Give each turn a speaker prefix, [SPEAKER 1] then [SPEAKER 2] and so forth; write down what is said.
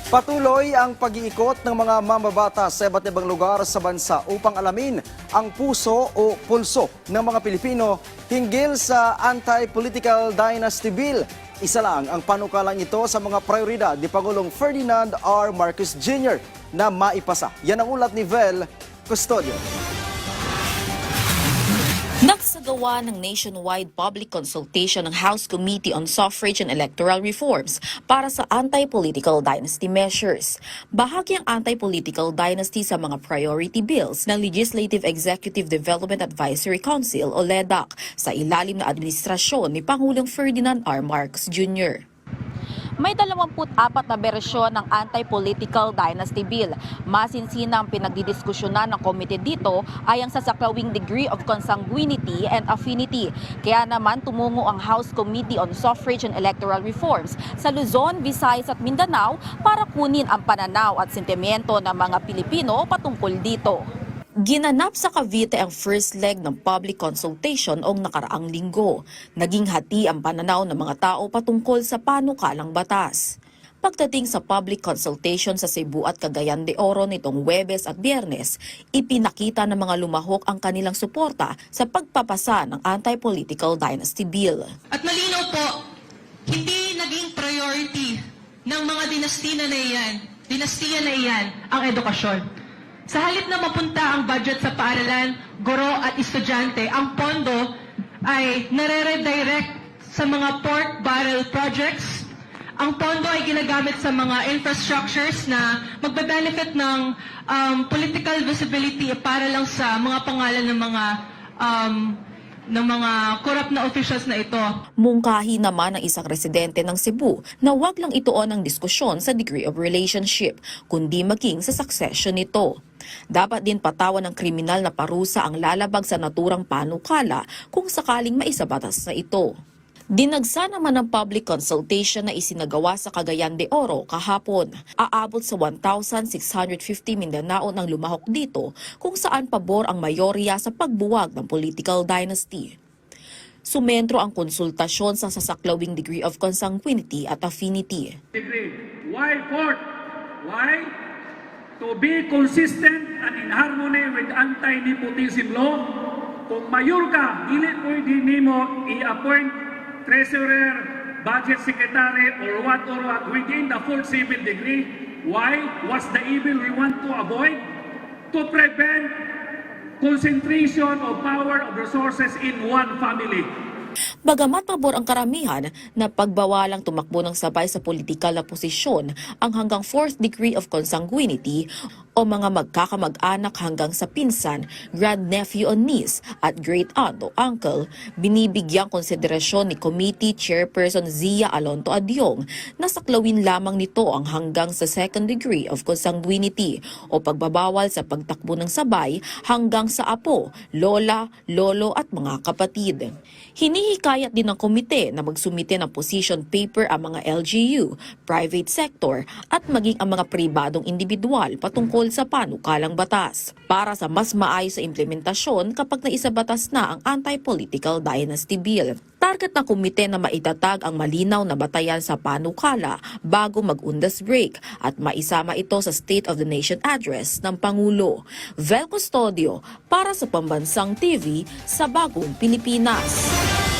[SPEAKER 1] Patuloy ang pag-iikot ng mga mambabatas sa iba't ibang lugar sa bansa upang alamin ang puso o pulso ng mga Pilipino hinggil sa Anti-Political Dynasty Bill. Isa lang ang panukalang ito sa mga prioridad ni Pangulong Ferdinand R. Marcos Jr. na maipasa. Yan ang ulat ni Vel Custodio.
[SPEAKER 2] Nagsagawa ng nationwide public consultation ng House Committee on Suffrage and Electoral Reforms para sa anti-political dynasty measures. Bahagi ang anti-political dynasty sa mga priority bills ng Legislative Executive Development Advisory Council o LEDAC sa ilalim na administrasyon ni Pangulong Ferdinand R. Marcos Jr. May 24 na bersyon ng anti-political dynasty bill. Masinsinang pinagdidiskusyonan ng komite dito ay ang sasaklawing degree of consanguinity and affinity. Kaya naman tumungo ang House Committee on Suffrage and Electoral Reforms sa Luzon, Visayas at Mindanao para kunin ang pananaw at sentimiento ng mga Pilipino patungkol dito. Ginanap sa Cavite ang first leg ng public consultation noong nakaraang linggo. Naging hati ang pananaw ng mga tao patungkol sa panukalang batas. Pagdating sa public consultation sa Cebu at Cagayan de Oro nitong Huwebes at Biyernes, ipinakita ng mga lumahok ang kanilang suporta sa pagpapasa ng anti-political dynasty bill.
[SPEAKER 3] At malinaw po, hindi naging priority ng mga dinastiya na iyan ang edukasyon. Sa halip na mapunta ang budget sa paaralan, guro at estudyante, ang pondo ay nare-redirect sa mga pork barrel projects. Ang pondo ay ginagamit sa mga infrastructures na magbe-benefit ng political visibility para lang sa mga pangalan ng mga corrupt na officials na ito.
[SPEAKER 2] Mungkahi naman ng isang residente ng Cebu na wag lang ituon ang diskusyon sa degree of relationship, kundi maging sa succession nito. Dapat din patawan ng kriminal na parusa ang lalabag sa naturang panukala kung sakaling maisabatas na ito. Dinagsa naman ang public consultation na isinagawa sa Cagayan de Oro kahapon. Aabot sa 1,650 Mindanao nang lumahok dito kung saan pabor ang mayorya sa pagbuwag ng political dynasty. Sumentro ang konsultasyon sa sasaklawing degree of consanguinity at affinity.
[SPEAKER 4] Why fourth? Why? To be consistent and in harmony with anti-nepotism law. Kung mayor ka, dili pwede nimo i-appoint treasurer, budget secretary, or what within the full civil degree. Why? What's the evil we want to avoid? To prevent concentration of power of resources in one family.
[SPEAKER 2] Bagamat pabor ang karamihan na pagbawalang tumakbo ng sabay sa politikal na posisyon ang hanggang 4th degree of consanguinity o mga magkakamag-anak hanggang sa pinsan, grandnephew o niece at great-aunt o uncle, binibigyang konsiderasyon ni Committee Chairperson Zia Alonto Adyong na saklawin lamang nito ang hanggang sa 2nd degree of consanguinity o pagbabawal sa pagtakbo ng sabay hanggang sa apo, lola, lolo at mga kapatid. Hinihikayat din ng komite na magsumite ng position paper ang mga LGU, private sector at maging ang mga pribadong individual patungkol sa panukalang batas para sa mas maayos sa implementasyon kapag naisabatas na ang anti-political dynasty bill. Target ng komite na maitatag ang malinaw na batayan sa panukala bago mag-undas break at maisama ito sa State of the Nation Address ng Pangulo. Vel Custodio para sa Pambansang TV sa Bagong Pilipinas.